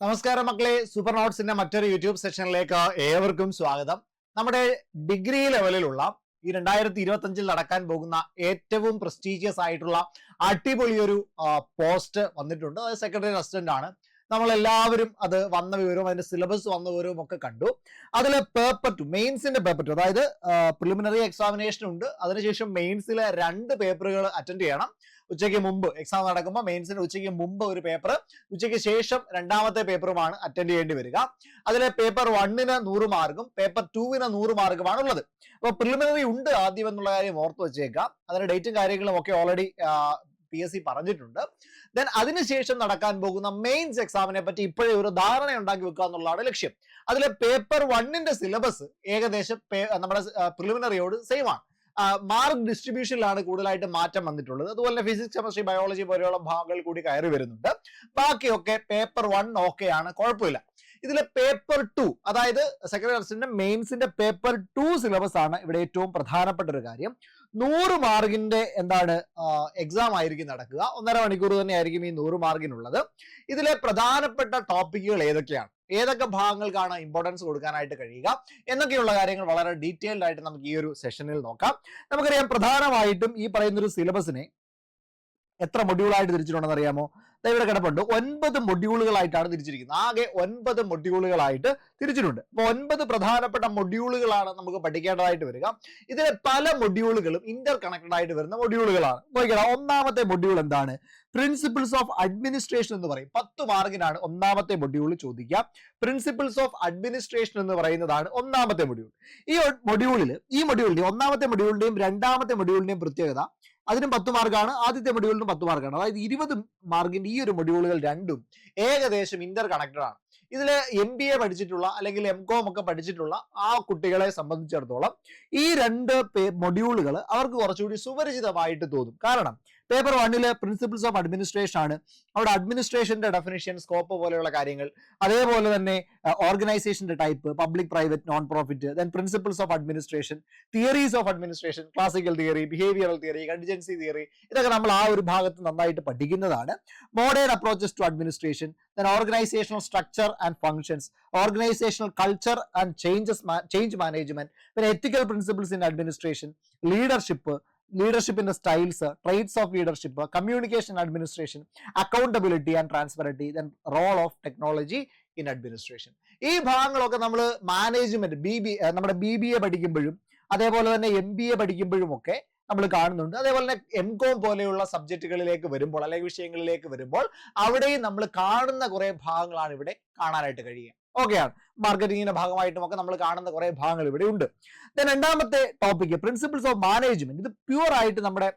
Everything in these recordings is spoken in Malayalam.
നമസ്കാരം മക്കളെ, സൂപ്പർ നോട്ട്സിന്റെ മറ്റൊരു യൂട്യൂബ് സെഷനിലേക്ക് ഏവർക്കും സ്വാഗതം. നമ്മുടെ ഡിഗ്രി ലെവലിലുള്ള ഈ 2025 നടക്കാൻ പോകുന്ന ഏറ്റവും പ്രസ്റ്റീജിയസ് ആയിട്ടുള്ള അടിപൊളിയൊരു പോസ്റ്റ് വന്നിട്ടുണ്ട്. അത് സെക്രട്ടറി അസിസ്റ്റന്റ് ആണ്. നമ്മളെല്ലാവരും അത് വന്ന വിവരവും അതിന്റെ സിലബസ് വന്ന വിവരവും ഒക്കെ കണ്ടു. അതിൽ പേപ്പർ 2 മെയിൻസിന്റെ പേപ്പർ 2, അതായത് പ്രിലിമിനറി എക്സാമിനേഷൻ ഉണ്ട്, അതിനുശേഷം മെയിൻസിലെ 2 പേപ്പറുകൾ അറ്റൻഡ് ചെയ്യണം. ഉച്ചയ്ക്ക് മുമ്പ് എക്സാം നടക്കുമ്പോൾ മെയിൻസിന് ഉച്ചയ്ക്ക് മുമ്പ് ഒരു പേപ്പർ, ഉച്ചയ്ക്ക് ശേഷം രണ്ടാമത്തെ പേപ്പറുമാണ് അറ്റൻഡ് ചെയ്യേണ്ടി വരിക. അതിലെ പേപ്പർ 1-ന് 100 മാർക്കും പേപ്പർ 2-ന് 100 മാർക്കുമാണ് ഉള്ളത്. അപ്പോൾ പ്രിലിമിനറി ഉണ്ട് ആദ്യം എന്നുള്ള കാര്യം ഓർത്ത് വെച്ചേക്കാം. അതിന്റെ ഡേറ്റും കാര്യങ്ങളും ഒക്കെ ഓൾറെഡി PSC പറഞ്ഞിട്ടുണ്ട്. ദെൻ അതിനുശേഷം നടക്കാൻ പോകുന്ന മെയിൻസ് എക്സാമിനെ പറ്റി ഇപ്പോഴേ ഒരു ധാരണ ഉണ്ടാക്കി വെക്കുക എന്നുള്ളതാണ് ലക്ഷ്യം. അതിലെ പേപ്പർ 1-ന്റെ സിലബസ് ഏകദേശം നമ്മുടെ പ്രിലിമിനറിയോട് സെയിം ആണ്. മാർക്ക് ഡിസ്ട്രിബ്യൂഷനിലാണ് കൂടുതലായിട്ട് മാറ്റം വന്നിട്ടുള്ളത്. അതുപോലെ ഫിസിക്സ്, കെമിസ്ട്രി, ബയോളജി പോലെയുള്ള ഭാഗങ്ങൾ കൂടി കയറി വരുന്നുണ്ട്. ബാക്കിയൊക്കെ പേപ്പർ 1 ഓക്കെയാണ്, കുഴപ്പമില്ല. ഇതിലെ പേപ്പർ 2, അതായത് സെക്രട്ടറി അസിസ്റ്റന്റ് മെയിൻസിന്റെ പേപ്പർ 2 സിലബസ് ആണ് ഇവിടെ ഏറ്റവും പ്രധാനപ്പെട്ട ഒരു കാര്യം. 100 മാർക്കിന്റെ എക്സാം ആയിരിക്കും നടക്കുക. 1.5 മണിക്കൂർ തന്നെ ആയിരിക്കും ഈ 100 മാർക്കിനുള്ളത്. ഇതിലെ പ്രധാനപ്പെട്ട ടോപ്പിക്കുകൾ ഏതൊക്കെയാണ്, ഏതൊക്കെ ഭാഗങ്ങൾക്കാണ് ഇമ്പോർട്ടൻസ് കൊടുക്കാനായിട്ട് കഴിയുക എന്നൊക്കെയുള്ള കാര്യങ്ങൾ വളരെ ഡീറ്റെയിൽഡ് ആയിട്ട് നമുക്ക് ഈ ഒരു സെഷനിൽ നോക്കാം. നമുക്കറിയാം, പ്രധാനമായിട്ടും ഈ പറയുന്നൊരു സിലബസിനെ എത്ര മൊഡ്യൂളായിട്ട് തിരിച്ചിട്ടുണ്ടെന്ന് അറിയാമോ? ഇവിടെ കിടപ്പുണ്ട്. 9 മൊഡ്യൂളുകളായിട്ടാണ് തിരിച്ചിരിക്കുന്നത്. ആകെ 9 മൊഡ്യൂളുകളായിട്ട് തിരിച്ചിട്ടുണ്ട്. അപ്പൊ 9 പ്രധാനപ്പെട്ട മൊഡ്യൂളുകളാണ് നമുക്ക് പഠിക്കേണ്ടതായിട്ട് വരിക. ഇതിലെ പല മൊഡ്യൂളുകളും ഇന്റർ കണക്റ്റഡ് ആയിട്ട് വരുന്ന മൊഡ്യൂളുകളാണ്. നോക്കിയാൽ ഒന്നാമത്തെ മൊഡ്യൂൾ എന്താണ്? പ്രിൻസിപ്പിൾസ് ഓഫ് അഡ്മിനിസ്ട്രേഷൻ എന്ന് പറയും. 10 മാർക്കിനാണ് ഒന്നാമത്തെ മൊഡ്യൂൾ ചോദിക്കുക. പ്രിൻസിപ്പിൾസ് ഓഫ് അഡ്മിനിസ്ട്രേഷൻ എന്ന് പറയുന്നതാണ് ഒന്നാമത്തെ മൊഡ്യൂൾ. ഈ മൊഡ്യൂളിന്റെ ഒന്നാമത്തെ മൊഡ്യൂളിന്റെയും രണ്ടാമത്തെ മൊഡ്യൂളിന്റെയും പ്രത്യേകത, അതിനും 10 മാർക്കാണ്, ആദ്യത്തെ മൊഡ്യൂളിനും 10 മാർക്കാണ്. അതായത് 20 മാർക്കിന്റെ ഈ ഒരു മൊഡ്യൂളുകൾ രണ്ടും ഏകദേശം ഇന്റർ കണക്റ്റഡ് ആണ്. ഇതിൽ MBA പഠിച്ചിട്ടുള്ള അല്ലെങ്കിൽ MCOM ഒക്കെ പഠിച്ചിട്ടുള്ള ആ കുട്ടികളെ സംബന്ധിച്ചിടത്തോളം ഈ 2 മൊഡ്യൂളുകൾ അവർക്ക് കുറച്ചുകൂടി സുപരിചിതമായിട്ട് തോന്നും. കാരണം പേപ്പർ 1-ല് പ്രിൻസിപ്പിൾസ് ഓഫ് അഡ്മിനിസ്ട്രേഷൻ ആണ്. അവിടെ അഡ്മിനിസ്ട്രേഷന്റെ ഡെഫിനിഷൻ, സ്കോപ്പ് പോലെയുള്ള കാര്യങ്ങൾ, അതേപോലെ തന്നെ ഓർഗനൈസേഷന്റെ type, public, private, non profit, then principles of administration, theories of administration, classical theory, behavioural theory, contingency theory, ഇതൊക്കെ നമ്മൾ ആ ഒരു ഭാഗത്ത് നന്നായിട്ട് പഠിക്കുന്നതാണ്. Modern approaches to administration, then organisational structure and functions, organisational culture and change management, പിന്നെ എത്തിക്കൽ പ്രിൻസിപ്പിൾസ് ഇൻ അഡ്മിനിസ്ട്രേഷൻ, ലീഡർഷിപ്പിന്റെ styles, traits of leadership, communication administration, accountability and transparency, then role of technology in administration. ഈ ഭാഗങ്ങളൊക്കെ നമ്മൾ മാനേജ്മെന്റ് നമ്മുടെ BBA പഠിക്കുമ്പോഴും അതേപോലെ തന്നെ MBA പഠിക്കുമ്പോഴും ഒക്കെ നമ്മൾ കാണുന്നുണ്ട്. അതേപോലെ തന്നെ MCOM പോലെയുള്ള സബ്ജക്റ്റുകളിലേക്ക് വരുമ്പോൾ അല്ലെങ്കിൽ വിഷയങ്ങളിലേക്ക് വരുമ്പോൾ അവിടെയും നമ്മൾ കാണുന്ന കുറെ ഭാഗങ്ങളാണ് ഇവിടെ കാണാനായിട്ട് കഴിയുക. ഓക്കെയാണ്. മാർക്കറ്റിങ്ങിന്റെ ഭാഗമായിട്ടും ഒക്കെ നമ്മൾ കാണുന്ന കുറെ ഭാഗങ്ങൾ ഇവിടെ ഉണ്ട്. രണ്ടാമത്തെ ടോപ്പിക് പ്രിൻസിപ്പിൾസ് ഓഫ് മാനേജ്മെന്റ്. ഇത് പ്യൂർ ആയിട്ട് നമ്മുടെ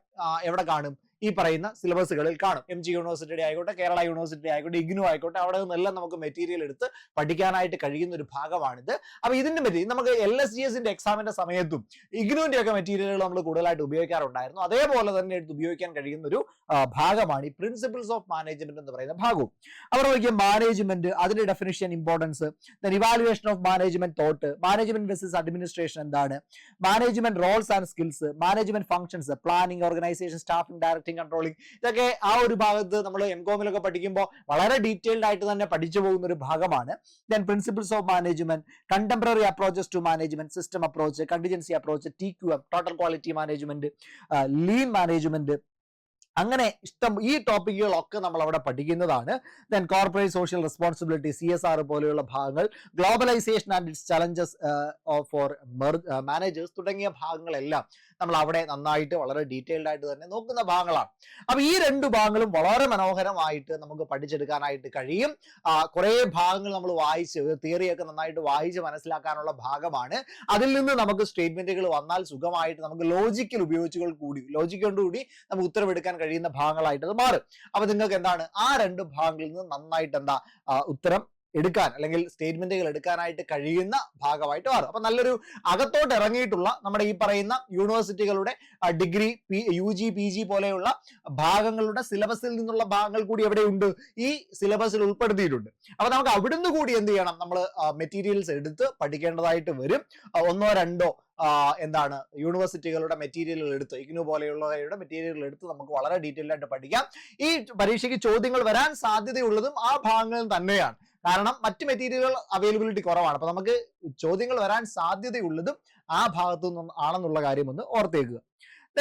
എവിടെ കാണും? ഈ പറയുന്ന സിലബസുകളിൽ കാണും. MG യൂണിവേഴ്സിറ്റി ആയിക്കോട്ടെ, കേരള യൂണിവേഴ്സിറ്റി ആയിക്കോട്ടെ, IGNOU ആയിക്കോട്ടെ, അവിടെ നിന്നെല്ലാം നമുക്ക് മെറ്റീരിയൽ എടുത്ത് പഠിക്കാനായിട്ട് കഴിയുന്ന ഒരു ഭാഗമാണിത്. അപ്പൊ ഇതിന്റെ മെറ്റീരിയൽ നമുക്ക് LSGSന്റെ എക്സാമിന്റെ സമയത്തും IGNOUന്റെ ഒക്കെ മെറ്റീരിയലുകൾ നമ്മൾ കൂടുതലായിട്ട് ഉപയോഗിക്കാറുണ്ടായിരുന്നു. അതേപോലെ തന്നെ എടുത്ത് ഉപയോഗിക്കാൻ കഴിയുന്ന ഒരു ഭാഗമാണ് ഈ പ്രിൻസിപ്പിൾസ് ഓഫ് മാനേജ്മെന്റ് എന്ന് പറയുന്ന ഭാഗവും. അവിടെ നോക്കിയ മാനേജ്മെന്റ്, അതിന്റെ definition, importance, evaluation of management thought, management versus administration എന്താണ്, management roles and skills, management functions, planning, organisation, staffing, directing, controlling, ഇതൊക്കെ ആ ഒരു ഭാഗത്ത് നമ്മൾ MCOM-ലൊക്കെ പഠിക്കുമ്പോൾ വളരെ ഡീറ്റെയിൽഡ് ആയിട്ട് തന്നെ പഠിച്ചു പോകുന്ന ഒരു ഭാഗമാണ്. Then principles of management, contemporary approaches to management, system approach, contingency approach, TQM, total quality management, lean management, അങ്ങനെ ഇഷ്ടം ഈ ടോപ്പിക്കുകളൊക്കെ നമ്മൾ അവിടെ പഠിക്കുന്നതാണ്. Then corporate social responsibility, CSR പോലെയുള്ള ഭാഗങ്ങൾ, globalisation and it's challenges for managers തുടങ്ങിയ ഭാഗങ്ങളെല്ലാം നമ്മൾ അവിടെ നന്നായിട്ട് വളരെ ഡീറ്റെയിൽഡ് ആയിട്ട് തന്നെ നോക്കുന്ന ഭാഗങ്ങളാണ്. അപ്പൊ ഈ 2 ഭാഗങ്ങളും വളരെ മനോഹരമായിട്ട് നമുക്ക് പഠിച്ചെടുക്കാനായിട്ട് കഴിയും. കുറെ ഭാഗങ്ങൾ നമ്മൾ വായിച്ച് തിയറിയൊക്കെ നന്നായിട്ട് വായിച്ച് മനസ്സിലാക്കാനുള്ള ഭാഗമാണ്. അതിൽ നിന്ന് നമുക്ക് സ്റ്റേറ്റ്മെന്റുകൾ വന്നാൽ സുഖമായിട്ട് നമുക്ക് ലോജിക്കൽ ഉപയോഗിച്ചുകൊണ്ടുകൂടി നമുക്ക് ഉത്തരവെടുക്കാൻ കഴിയുന്ന ഭാഗങ്ങളായിട്ട് അത് മാറും. അപ്പൊ നിങ്ങൾക്ക് എന്താണ് ആ 2 ഭാഗങ്ങളിൽ നിന്ന് നന്നായിട്ട് ഉത്തരം എടുക്കാൻ അല്ലെങ്കിൽ സ്റ്റേറ്റ്മെന്റുകൾ എടുക്കാനായിട്ട് കഴിയുന്ന ഭാഗമായിട്ട് മാറും. അപ്പൊ നല്ലൊരു അകത്തോട്ട് ഇറങ്ങിയിട്ടുള്ള നമ്മുടെ ഈ പറയുന്ന യൂണിവേഴ്സിറ്റികളുടെ ഡിഗ്രി, UG, PG പോലെയുള്ള ഭാഗങ്ങളുടെ സിലബസിൽ നിന്നുള്ള ഭാഗങ്ങൾ കൂടി എവിടെയുണ്ട്? ഈ സിലബസിൽ ഉൾപ്പെടുത്തിയിട്ടുണ്ട്. അപ്പൊ നമുക്ക് അവിടുന്ന് കൂടി എന്ത് ചെയ്യണം? നമ്മൾ മെറ്റീരിയൽസ് എടുത്ത് പഠിക്കേണ്ടതായിട്ട് വരും. 1-2 എന്താണ് യൂണിവേഴ്സിറ്റികളുടെ മെറ്റീരിയലുകൾ എടുത്ത് ഇഗ്നു പോലെയുള്ളവരുടെ മെറ്റീരിയലുകൾ എടുത്ത് നമുക്ക് വളരെ ഡീറ്റെയിൽഡ് ആയിട്ട് പഠിക്കാം. ഈ പരീക്ഷയ്ക്ക് ചോദ്യങ്ങൾ വരാൻ സാധ്യതയുള്ളതും ആ ഭാഗങ്ങളിൽ തന്നെയാണ്. കാരണം മറ്റ് മെറ്റീരിയലുകൾ അവൈലബിലിറ്റി കുറവാണ്. അപ്പൊ നമുക്ക് ചോദ്യങ്ങൾ വരാൻ സാധ്യതയുള്ളതും ആ ഭാഗത്തു നിന്നും ആണെന്നുള്ള കാര്യം ഒന്ന് ഓർത്തേക്കുക.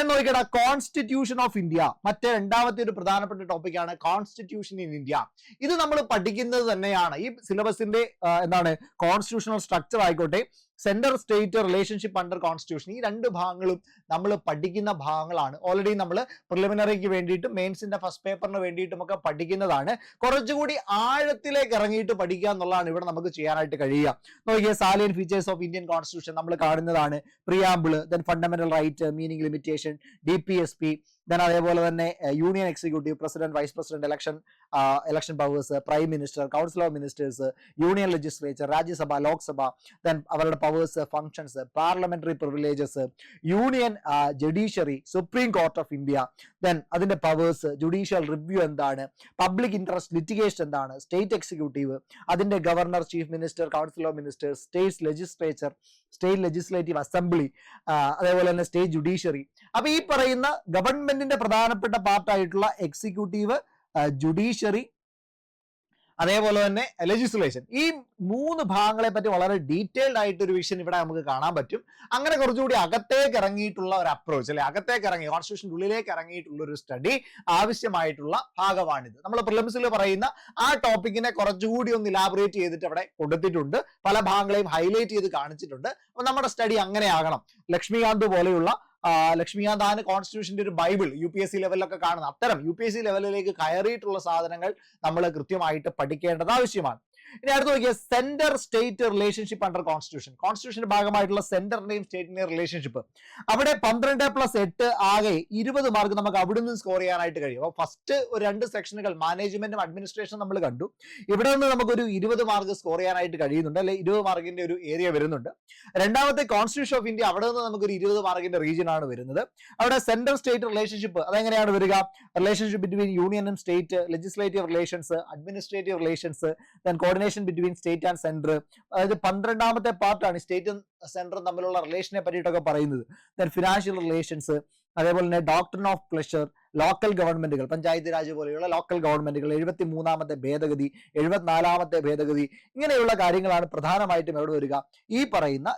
നോക്കിക്കട കോൺസ്റ്റിറ്റ്യൂഷൻ ഓഫ് ഇന്ത്യ, മറ്റേ രണ്ടാമത്തെ ഒരു പ്രധാനപ്പെട്ട ടോപ്പിക്കാണ് കോൺസ്റ്റിറ്റ്യൂഷൻ ഇൻ ഇന്ത്യ. ഇത് നമ്മൾ പഠിക്കുന്നത് തന്നെയാണ് ഈ സിലബസിന്റെ എന്താണ് കോൺസ്റ്റിറ്റ്യൂഷണൽ സ്ട്രക്ചർ ആയിക്കോട്ടെ, central state relationship under constitution, ഈ രണ്ട് ഭാഗങ്ങളും നമ്മൾ പഠിക്കുന്ന ഭാഗങ്ങളാണ്. ഓൾറെഡി നമ്മൾ പ്രിലിമിനറിക്ക് വേണ്ടിയിട്ടും മെയിൻസിന്റെ ഫസ്റ്റ് പേപ്പറിന് വേണ്ടിയിട്ടും ഒക്കെ പഠിക്കുന്നതാണ്. കുറച്ചുകൂടി ആഴത്തിലേക്ക് ഇറങ്ങിയിട്ട് പഠിക്കുക എന്നുള്ളതാണ് ഇവിടെ നമുക്ക് ചെയ്യാനായിട്ട് കഴിയുക. നോക്കിയ salient features of Indian constitution നമ്മൾ കാണുന്നതാണ്. Preamble, then fundamental right, meaning limitation, DPSP, then അതേപോലെ തന്നെ union executive, president, vice president, election powers, prime minister, council of ministers, union legislature, Rajya Sabha, Lok Sabha, then അവരുടെ powers, functions, parliamentary privileges, union judiciary, supreme court of India, then അതിന്റെ പവേഴ്സ്, ജുഡീഷ്യൽ റിവ്യൂ എന്താണ്, പബ്ലിക് ഇൻട്രസ്റ്റ് ലിറ്റിഗേഷൻ എന്താണ്, സ്റ്റേറ്റ് എക്സിക്യൂട്ടീവ്, അതിന്റെ governor, chief minister, council of ministers, state legislature, state legislative assembly, അതേപോലെ തന്നെ സ്റ്റേറ്റ് ജുഡീഷ്യറി. അപ്പൊ ഈ പറയുന്ന ഗവൺമെന്റിന്റെ പ്രധാനപ്പെട്ട പാർട്ടായിട്ടുള്ള എക്സിക്യൂട്ടീവ്, ജുഡീഷ്യറി, അതേപോലെ തന്നെ ലെജിസ്ലേഷൻ, ഈ മൂന്ന് ഭാഗങ്ങളെ പറ്റി വളരെ ഡീറ്റെയിൽഡ് ആയിട്ട് ഒരു വിഷൻ ഇവിടെ നമുക്ക് കാണാൻ പറ്റും. അങ്ങനെ കുറച്ചുകൂടി അകത്തേക്ക് ഇറങ്ങിയിട്ടുള്ള ഒരു അപ്രോച്ച്, അല്ലെ, അകത്തേക്ക് ഇറങ്ങി കോൺസ്റ്റിറ്റ്യൂഷന്റെ ഉള്ളിലേക്ക് ഇറങ്ങിയിട്ടുള്ള ഒരു സ്റ്റഡി ആവശ്യമായിട്ടുള്ള ഭാഗമാണിത്. നമ്മൾ പ്രിലിംസിൽ പറയുന്ന ആ ടോപ്പിക്കിനെ കുറച്ചുകൂടി ഒന്ന് ഇലാബറേറ്റ് ചെയ്തിട്ട് അവിടെ കൊടുത്തിട്ടുണ്ട്, പല ഭാഗങ്ങളെയും ഹൈലൈറ്റ് ചെയ്ത് കാണിച്ചിട്ടുണ്ട്. അപ്പൊ നമ്മുടെ സ്റ്റഡി അങ്ങനെ ആകണം. ലക്ഷ്മികാന്ത് പോലെയുള്ള ലക്ഷ്മികാന്ത് ആണ് കോൺസ്റ്റിറ്റ്യൂഷന്റെ ഒരു ബൈബിൾ UPSC ലെവലിലൊക്കെ കാണുന്ന അത്തരം UPSC ലെവലിലേക്ക് കയറിയിട്ടുള്ള സാധനങ്ങൾ നമ്മൾ കൃത്യമായിട്ട് പഠിക്കേണ്ടത് ആവശ്യമാണ്. ഇനി അടുത്ത് നോക്കിയാൽ centre state relationship under constitution, കോൺസ്റ്റിറ്റ്യൂഷന്റെ ഭാഗമായിട്ടുള്ള സെന്ററിന്റെയും സ്റ്റേറ്റിന്റെയും റിലേഷൻഷിപ്പ്. അവിടെ 12+8 ആകെ 20 മാർക്ക് നമുക്ക് അവിടെ നിന്ന് സ്കോർ ചെയ്യാനായിട്ട് കഴിയും. അപ്പോൾ ഫസ്റ്റ് ഒരു 2 സെക്ഷനുകൾ മാനേജ്മെന്റും അഡ്മിനിസ്ട്രേഷനും നമ്മൾ കണ്ടു. ഇവിടെ നിന്ന് നമുക്കൊരു 20 മാർക്ക് സ്കോർ ചെയ്യാനായിട്ട് കഴിയുന്നുണ്ട്, അല്ലെ 20 മാർക്കിന്റെ ഒരു ഏരിയ വരുന്നുണ്ട്. രണ്ടാമത്തെ കോൺസ്റ്റിറ്റ്യൂഷൻ ഓഫ് ഇന്ത്യ, അവിടെ നിന്ന് നമുക്കൊരു 20 മാർക്കിന്റെ റീജിയൻ ആണ് വരുന്നത്. അവിടെ സെന്റർ സ്റ്റേറ്റ് റിലേഷൻഷിപ്പ് അതെങ്ങനെയാണ് വരിക? റിലേഷൻഷിപ്പ് ബിറ്റ്വീൻ യൂണിയനും state, legislative relations, administrative relations, then coordination between state and centre. അതായത് 12ാമത്തെ പാർട്ടാണ് സ്റ്റേറ്റും സെൻറ്ററും തമ്മിലുള്ള റിലേഷനെ പറ്റിയിട്ടൊക്കെ പറയുന്നത്. ദെൻ ഫിനാൻഷ്യൽ റിലേഷൻസ്, അതേപോലെ തന്നെ ഡോക്ട്രിൻ ഓഫ് പ്ലഷർ, ലോക്കൽ ഗവൺമെന്റുകൾ, പഞ്ചായത്ത് രാജ് പോലെയുള്ള ലോക്കൽ ഗവൺമെന്റുകൾ, 73ാമത്തെ ഭേദഗതി, 74ാമത്തെ ഭേദഗതി, ഇങ്ങനെയുള്ള കാര്യങ്ങളാണ് പ്രധാനമായിട്ടും എവിടെ വരിക? ഈ പറയുന്ന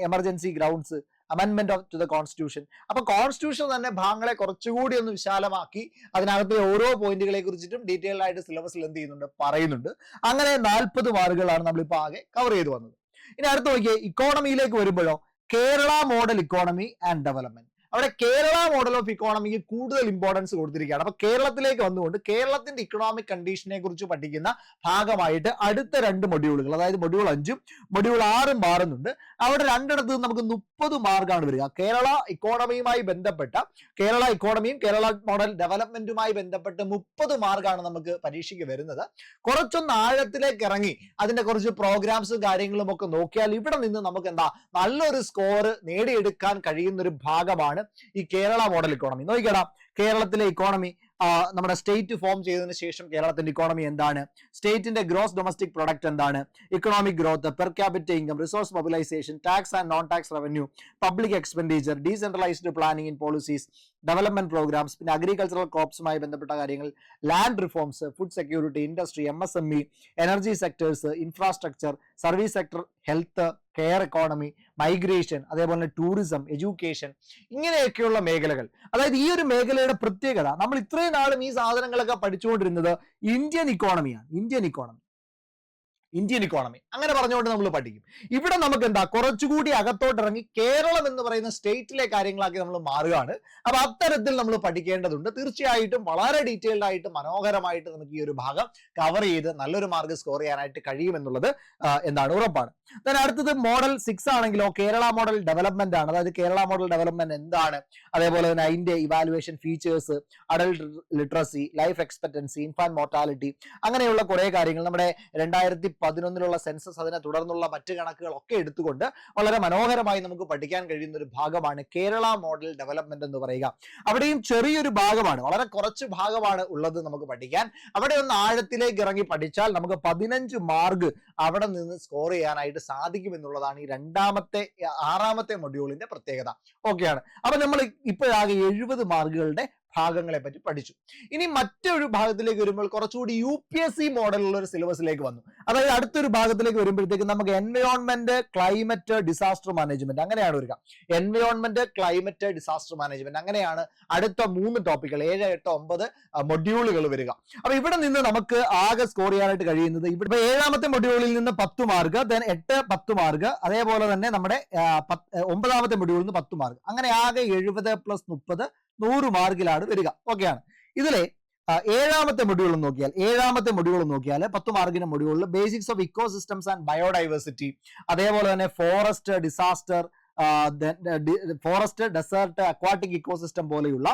എമർജൻസി ഗ്രൗണ്ട്സ്, അമെൻമെന്റ് ടു ദ കോൺസ്റ്റിറ്റ്യൂഷൻ. അപ്പൊ കോൺസ്റ്റിറ്റ്യൂഷൻ തന്നെ ഭാഗങ്ങളെ കുറച്ചുകൂടി ഒന്ന് വിശാലമാക്കി അതിനകത്തെ ഓരോ പോയിന്റുകളെ കുറിച്ചിട്ടും ഡീറ്റെയിൽഡ് ആയിട്ട് സിലബസിൽ എന്ത് ചെയ്യുന്നുണ്ട്, പറയുന്നുണ്ട്. അങ്ങനെ 40 മാർക്കുകളാണ് നമ്മളിപ്പോ ആകെ കവർ ചെയ്ത് വന്നത്. ഇനി അടുത്ത് നോക്കിയേ, ഇക്കോണമിയിലേക്ക് വരുമ്പോഴോ, Kerala model economy and development. അവിടെ കേരള മോഡൽ ഓഫ് ഇക്കോണമിക്ക് കൂടുതൽ ഇമ്പോർട്ടൻസ് കൊടുത്തിരിക്കുകയാണ്. അപ്പൊ കേരളത്തിലേക്ക് വന്നുകൊണ്ട് കേരളത്തിന്റെ ഇക്കണോമിക് കണ്ടീഷനെ കുറിച്ച് പഠിക്കുന്ന ഭാഗമായിട്ട് അടുത്ത 2 മൊഡ്യൂളുകൾ, അതായത് മൊഡ്യൂൾ 5ഉം മൊഡ്യൂൾ 6ഉം മാറുന്നുണ്ട്. അവിടെ രണ്ടിടത്ത് നമുക്ക് 30 മാർക്കാണ് വരിക. കേരള ഇക്കോണമിയുമായി ബന്ധപ്പെട്ട, കേരള ഇക്കോണമിയും കേരള മോഡൽ ഡെവലപ്മെന്റുമായി ബന്ധപ്പെട്ട് 30 മാർക്കാണ് നമുക്ക് പരീക്ഷയ്ക്ക് വരുന്നത്. കുറച്ചൊന്ന് ആഴത്തിലേക്ക് ഇറങ്ങി അതിന്റെ കുറച്ച് പ്രോഗ്രാംസും കാര്യങ്ങളും ഒക്കെ നോക്കിയാൽ ഇവിടെ നിന്ന് നമുക്ക് എന്താ നല്ലൊരു സ്കോർ നേടിയെടുക്കാൻ കഴിയുന്ന ഒരു ഭാഗമാണ് ഈ കേരള മോഡൽ ഇക്കോണമി. നോക്കിക്കടാ, കേരളത്തിലെ ഇക്കോണമി നമ്മുടെ സ്റ്റേറ്റ് ഫോം ചെയ്തതിനു ശേഷം കേരളത്തിന്റെ ഇക്കോണമി എന്താണ്, സ്റ്റേറ്റിന്റെ ഗ്രോസ് ഡൊമസ്റ്റിക് പ്രൊഡക്റ്റ് എന്താണ്, economic growth, per capita income, resource mobilisation, tax and non tax revenue, public expenditure, decentralised planning in policies, development programmes, പിന്നെ അഗ്രികൾച്ചറൽ ക്രോപ്സുമായി ബന്ധപ്പെട്ട കാര്യങ്ങൾ, land reforms, food security, industry, MSME, energy sectors, infrastructure, service sector, health, care economy, migration, അതേപോലെ ടൂറിസം, എഡ്യൂക്കേഷൻ, ഇങ്ങനെയൊക്കെയുള്ള മേഖലകൾ. അതായത് ഈ ഒരു മേഖലയുടെ പ്രത്യേകത, നമ്മൾ ഇത്രയും നാളും ഈ സാധനങ്ങളൊക്കെ പഠിച്ചുകൊണ്ടിരുന്നത് ഇന്ത്യൻ ഇക്കോണമിയാണ്. ഇന്ത്യൻ ഇക്കോണമി അങ്ങനെ പറഞ്ഞുകൊണ്ട് നമ്മൾ പഠിക്കും. ഇവിടെ നമുക്ക് എന്താ കുറച്ചുകൂടി അകത്തോട്ടിറങ്ങി കേരളം എന്ന് പറയുന്ന സ്റ്റേറ്റിലെ കാര്യങ്ങളാക്കി നമ്മൾ മാറുകയാണ്. അപ്പൊ അത്തരത്തിൽ നമ്മൾ പഠിക്കേണ്ടതുണ്ട്. തീർച്ചയായിട്ടും വളരെ ഡീറ്റെയിൽഡ് ആയിട്ട് മനോഹരമായിട്ട് നമുക്ക് ഈ ഒരു ഭാഗം കവർ ചെയ്ത് നല്ലൊരു മാർക്ക് സ്കോർ ചെയ്യാനായിട്ട് കഴിയുമെന്നുള്ളത് എന്താണ് ഉറപ്പാണ്. അടുത്തത് മോഡൽ 6 ആണെങ്കിലോ കേരള മോഡൽ ഡെവലപ്മെന്റ് ആണ്. അതായത് കേരള മോഡൽ ഡെവലപ്മെന്റ് എന്താണ്, അതേപോലെ തന്നെ അതിന്റെ evaluation features, adult literacy, life expectancy, infant mortality, അങ്ങനെയുള്ള കുറെ കാര്യങ്ങൾ നമ്മുടെ 2011 സെൻസസ് അതിനെ തുടർന്നുള്ള മറ്റ് കണക്കുകളൊക്കെ എടുത്തുകൊണ്ട് വളരെ മനോഹരമായി നമുക്ക് പഠിക്കാൻ കഴിയുന്ന ഒരു ഭാഗമാണ് കേരള മോഡൽ ഡെവലപ്മെന്റ് എന്ന് പറയുക. അവിടെയും ചെറിയൊരു ഭാഗമാണ്, വളരെ കുറച്ച് ഭാഗമാണ് ഉള്ളത് നമുക്ക് പഠിക്കാൻ. അവിടെ ഒന്ന് ആഴത്തിലേക്ക് ഇറങ്ങി പഠിച്ചാൽ നമുക്ക് 15 മാർക്ക് അവിടെ നിന്ന് സ്കോർ ചെയ്യാനായിട്ട് സാധിക്കും എന്നുള്ളതാണ് ഈ 6ാമത്തെ മൊഡ്യൂളിന്റെ പ്രത്യേകത. ഓക്കെയാണ്. അപ്പൊ നമ്മൾ ഇപ്പോഴാകെ 70 മാർക്കുകളുടെ ഭാഗങ്ങളെ പറ്റി പഠിച്ചു. ഇനി മറ്റൊരു ഭാഗത്തിലേക്ക് വരുമ്പോൾ കുറച്ചുകൂടി UPSC മോഡലുള്ള ഒരു സിലബസിലേക്ക് വന്നു. അതായത് അടുത്തൊരു ഭാഗത്തിലേക്ക് വരുമ്പോഴത്തേക്ക് നമുക്ക് എൻവയോൺമെന്റ്, ക്ലൈമറ്റ്, ഡിസാസ്റ്റർ മാനേജ്മെന്റ് അങ്ങനെയാണ് വരിക. എൻവയോൺമെന്റ്, ക്ലൈമറ്റ്, ഡിസാസ്റ്റർ മാനേജ്മെന്റ് അങ്ങനെയാണ് അടുത്ത 3 ടോപ്പിക്കുകൾ 7, 8, 9 മൊഡ്യൂളുകൾ വരിക. അപ്പൊ ഇവിടെ നിന്ന് നമുക്ക് ആകെ സ്കോർ ചെയ്യാനായിട്ട് കഴിയുന്നത് ഇവിടെ 7ാമത്തെ മൊഡ്യൂളിൽ നിന്ന് 10 മാർക്ക്, ദെൻ 8, 10 മാർക്ക്, അതേപോലെ തന്നെ നമ്മുടെ 9ാമത്തെ മൊഡ്യൂളിൽ നിന്ന് 10 മാർക്ക്, അങ്ങനെ ആകെ 70 + 30 100 മാർക്കിലാണ് വരിക. ഓക്കെയാണ്. ഇതിലെ 7ാമത്തെ മൊഡ്യൂൾ നോക്കിയാൽ 10 മാർക്കിന്റെ മൊഡ്യൂളിൽ basics of ecosystems and biodiversity, അതേപോലെ തന്നെ forest, disaster, forest, desert, aquatic ecosystem പോലെയുള്ള,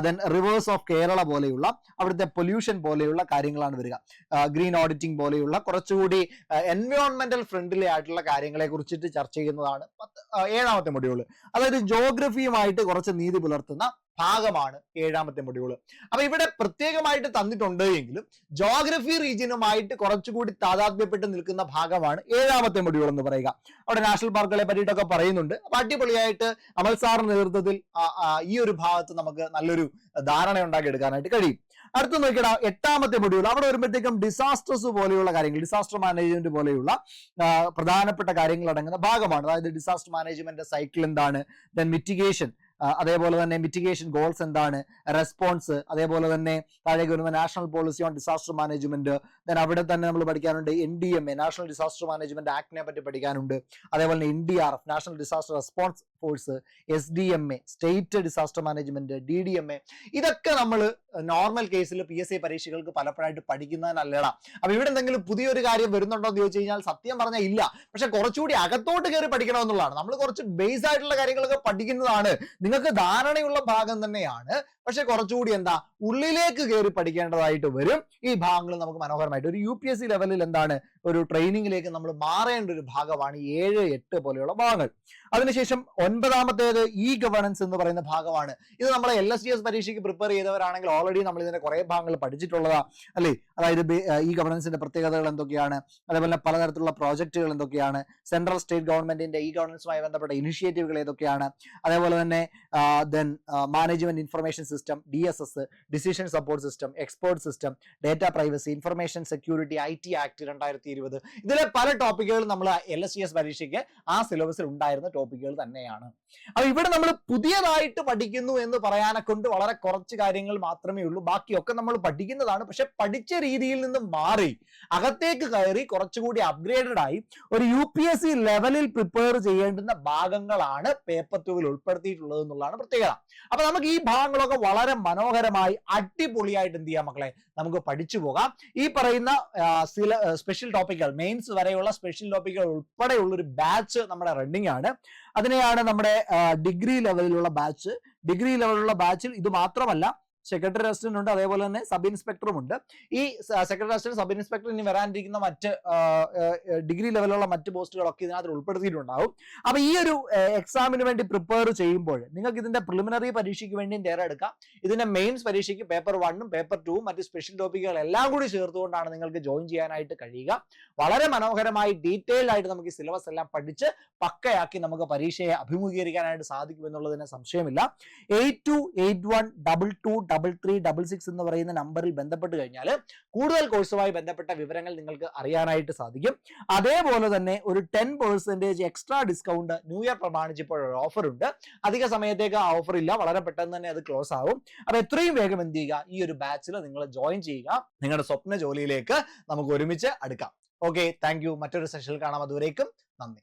ദെൻ റിവേഴ്സ് ഓഫ് കേരള പോലെയുള്ള, അവിടുത്തെ പൊല്യൂഷൻ പോലെയുള്ള കാര്യങ്ങളാണ് വരിക. ഗ്രീൻ ഓഡിറ്റിംഗ് പോലെയുള്ള കുറച്ചുകൂടി എൻവയോൺമെന്റൽ ഫ്രണ്ട്ലി ആയിട്ടുള്ള കാര്യങ്ങളെ കുറിച്ചിട്ട് ചർച്ച ചെയ്യുന്നതാണ് 7ാമത്തെ മൊഡ്യൂൾ. അതായത് ജോഗ്രഫിയുമായിട്ട് കുറച്ച് നീതി പുലർത്തുന്ന ഭാഗമാണ് 7ാമത്തെ മൊഡ്യൂൾ. അപ്പൊ ഇവിടെ പ്രത്യേകമായിട്ട് തന്നിട്ടുണ്ട് എങ്കിലും ജോഗ്രഫി റീജിയനുമായിട്ട് കുറച്ചുകൂടി താതാത്മ്യപ്പെട്ട് നിൽക്കുന്ന ഭാഗമാണ് 7ാമത്തെ മൊഡ്യൂൾ എന്ന് പറയുക. അവിടെ നാഷണൽ പാർക്കുകളെ പറ്റിയിട്ടൊക്കെ പറയുന്നുണ്ട്. അപ്പൊ അടിപൊളിയായിട്ട് അമൽ സാറിന്റെ നേതൃത്വത്തിൽ ഈ ഒരു ഭാഗത്ത് നമുക്ക് നല്ലൊരു ധാരണ ഉണ്ടാക്കി എടുക്കാനായിട്ട് കഴിയും. അടുത്ത് നോക്കിയാൽ 8ാമത്തെ മൊഡ്യൂൾ, അവിടെ വരുമ്പോഴത്തേക്കും ഡിസാസ്റ്റേഴ്സ് പോലെയുള്ള കാര്യങ്ങൾ, ഡിസാസ്റ്റർ മാനേജ്മെന്റ് പോലെയുള്ള പ്രധാനപ്പെട്ട കാര്യങ്ങൾ അടങ്ങുന്ന ഭാഗമാണ്. അതായത് ഡിസാസ്റ്റർ മാനേജ്മെന്റ് സൈക്കിൾ എന്താണ്, ദെൻ മിറ്റിഗേഷൻ, അതേപോലെ തന്നെ മിറ്റിഗേഷൻ ഗോൾസ് എന്താണ്, റെസ്പോൺസ്, അതേപോലെ തന്നെ താഴേക്ക് വരുന്ന national policy on disaster management, then അവിടെ തന്നെ നമ്മൾ പഠിക്കാനുണ്ട് NDMA, നാഷണൽ ഡിസാസ്റ്റർ മാനേജ്മെന്റ് ആക്ടിനെ പറ്റി പഠിക്കാനുണ്ട്. അതേപോലെ തന്നെ NDRF, national disaster response force, SDMA, state disaster management, DDMA, ഇതൊക്കെ നമ്മൾ നോർമൽ കേസിൽ PSC പരീക്ഷകൾക്ക് പലപ്പോഴായിട്ട് പഠിക്കുന്നതിനല്ലടാ. അപ്പൊ ഇവിടെ എന്തെങ്കിലും പുതിയൊരു കാര്യം വരുന്നുണ്ടോ എന്ന് ചോദിച്ചു കഴിഞ്ഞാൽ സത്യം പറഞ്ഞാൽ ഇല്ല. പക്ഷെ കുറച്ചുകൂടി അകത്തോട്ട് കയറി പഠിക്കണമെന്നുള്ളതാണ്. നമ്മൾ കുറച്ച് ബേസ് ആയിട്ടുള്ള കാര്യങ്ങളൊക്കെ പഠിക്കുന്നതാണ്, നിങ്ങൾക്ക് ധാരണയുള്ള ഭാഗം തന്നെയാണ്. പക്ഷെ കുറച്ചുകൂടി ഉള്ളിലേക്ക് കയറി പഠിക്കേണ്ടതായിട്ട് വരും. ഈ ഭാഗങ്ങൾ നമുക്ക് മനോഹരമായിട്ട് ഒരു UPSC ലെവലിൽ ഒരു ട്രെയിനിങ്ങിലേക്ക് നമ്മൾ മാറേണ്ട ഒരു ഭാഗമാണ് 7, 8 പോലെയുള്ള ഭാഗങ്ങൾ. അതിനുശേഷം 9ാമത്തേത് ഗവേണൻസ് എന്ന് പറയുന്ന ഭാഗമാണ്. ഇത് നമ്മളെ LSDS പരീക്ഷയ്ക്ക് പ്രിപ്പയർ ചെയ്തവരാണെങ്കിൽ ഓൾറെഡി നമ്മൾ ഇതിന്റെ കുറെ ഭാഗങ്ങൾ പഠിച്ചിട്ടുള്ളതാ അല്ലേ. അതായത് ഗവേണൻസിന്റെ പ്രത്യേകതകൾ എന്തൊക്കെയാണ്, അതേപോലെ പലതരത്തിലുള്ള പ്രോജക്റ്റുകൾ എന്തൊക്കെയാണ്, സെൻട്രൽ സ്റ്റേറ്റ് ഗവൺമെന്റിന്റെ ഗവേണൻസുമായി ബന്ധപ്പെട്ട ഇനിഷ്യേറ്റീവുകൾ ഏതൊക്കെയാണ്, അതേപോലെ തന്നെ then management information system, DSS, decision support system, expert system, data privacy, information security, IT act 2020, ഇതിലെ പല ടോപ്പിക്കുകളും നമ്മൾ LSDS പരീക്ഷയ്ക്ക് ആ സിലബസിൽ ഉണ്ടായിരുന്ന ടോപ്പിക്കുകൾ തന്നെയാണ്. അപ്പൊ ഇവിടെ നമ്മൾ പുതിയതായിട്ട് പഠിക്കുന്നു എന്ന് പറയാനെ കൊണ്ട് വളരെ കുറച്ച് കാര്യങ്ങൾ മാത്രമേ ഉള്ളൂ. ബാക്കിയൊക്കെ നമ്മൾ പഠിക്കുന്നതാണ്. പക്ഷെ പഠിച്ച രീതിയിൽ നിന്ന് മാറി അകത്തേക്ക് കയറി കുറച്ചുകൂടി അപ്ഗ്രേഡഡ് ആയി ഒരു UPSC ലെവലിൽ പ്രിപ്പയർ ചെയ്യേണ്ടുന്ന ഭാഗങ്ങളാണ് പേപ്പർ 2 ഉൾപ്പെടുത്തിയിട്ടുള്ളത് എന്നുള്ളതാണ് പ്രത്യേകത. അപ്പൊ നമുക്ക് ഈ ഭാഗങ്ങളൊക്കെ വളരെ മനോഹരമായി അടിപൊളിയായിട്ട് എന്ത് ചെയ്യാം മക്കളെ, നമുക്ക് പഠിച്ചു പോകാം. ഈ പറയുന്ന സ്പെഷ്യൽ ടോപ്പിക്കുകൾ, മെയിൻസ് വരെയുള്ള സ്പെഷ്യൽ ടോപ്പിക്കുകൾ ഉൾപ്പെടെയുള്ള ഒരു ബാച്ച് നമ്മുടെ റണ്ണിങ് ആണ്. അതിനെയാണ് നമ്മുടെ ഡിഗ്രി ലെവലിലുള്ള ബാച്ച്. ഡിഗ്രി ലെവലിലുള്ള ബാച്ചിൽ ഇത് മാത്രമല്ല, സെക്രട്ടറി അസിസ്റ്റന്റ് ഉണ്ട്, അതേപോലെ തന്നെ സബ് ഇൻസ്പെക്ടറും ഉണ്ട്. ഈ സെക്രട്ടറി അസിസ്റ്റന്റ്, സബ് ഇൻസ്പെക്ടർ ഇനി വരാനിരിക്കുന്ന മറ്റ് ഡിഗ്രി ലെവലുള്ള മറ്റ് പോസ്റ്റുകളൊക്കെ ഇതിനകത്ത് ഉൾപ്പെടുത്തിയിട്ടുണ്ടാവും. അപ്പൊ ഈ ഒരു എക്സാമിന് വേണ്ടി പ്രിപ്പയർ ചെയ്യുമ്പോൾ നിങ്ങൾക്ക് ഇതിന്റെ പ്രിലിമിനറി പരീക്ഷയ്ക്ക് വേണ്ടിയും തയ്യാറെടുക്കാം. ഇതിന്റെ മെയിൻസ് പരീക്ഷയ്ക്ക് പേപ്പർ 1ഉം പേപ്പർ 2ഉം മറ്റ് സ്പെഷ്യൽ ടോപ്പിക്കുകൾ എല്ലാം കൂടി ചേർത്തുകൊണ്ടാണ് നിങ്ങൾക്ക് ജോയിൻ ചെയ്യാനായിട്ട് കഴിയുക. വളരെ മനോഹരമായി ഡീറ്റെയിൽഡ് ആയിട്ട് നമുക്ക് ഈ സിലബസ് എല്ലാം പഠിച്ച് പക്കയാക്കി നമുക്ക് പരീക്ഷയെ അഭിമുഖീകരിക്കാനായിട്ട് സാധിക്കും എന്നുള്ളതിന് സംശയമില്ല. 8281223366 എന്ന് പറയുന്ന നമ്പറിൽ ബന്ധപ്പെട്ട് കഴിഞ്ഞാൽ കൂടുതൽ കോഴ്സുമായി ബന്ധപ്പെട്ട വിവരങ്ങൾ നിങ്ങൾക്ക് അറിയാനായിട്ട് സാധിക്കും. അതേപോലെ തന്നെ ഒരു 10% എക്സ്ട്രാ ഡിസ്കൗണ്ട് ന്യൂ ഇയർ പ്രമാണിച്ച് ഇപ്പോൾ ഒരു ഓഫർ ഉണ്ട്. അധിക സമയത്തേക്ക് ആ ഓഫർ ഇല്ല, വളരെ പെട്ടെന്ന് തന്നെ അത് ക്ലോസ് ആവും. അപ്പൊ എത്രയും വേഗം എന്ത് ചെയ്യുക, ഈ ഒരു ബാച്ചിൽ നിങ്ങൾ ജോയിൻ ചെയ്യുക. നിങ്ങളുടെ സ്വപ്ന ജോലിയിലേക്ക് നമുക്ക് ഒരുമിച്ച് അടുക്കാം. Okay, thank you. മറ്റൊരു സെഷനിൽ കാണാം. അതുവരേക്കും നന്ദി.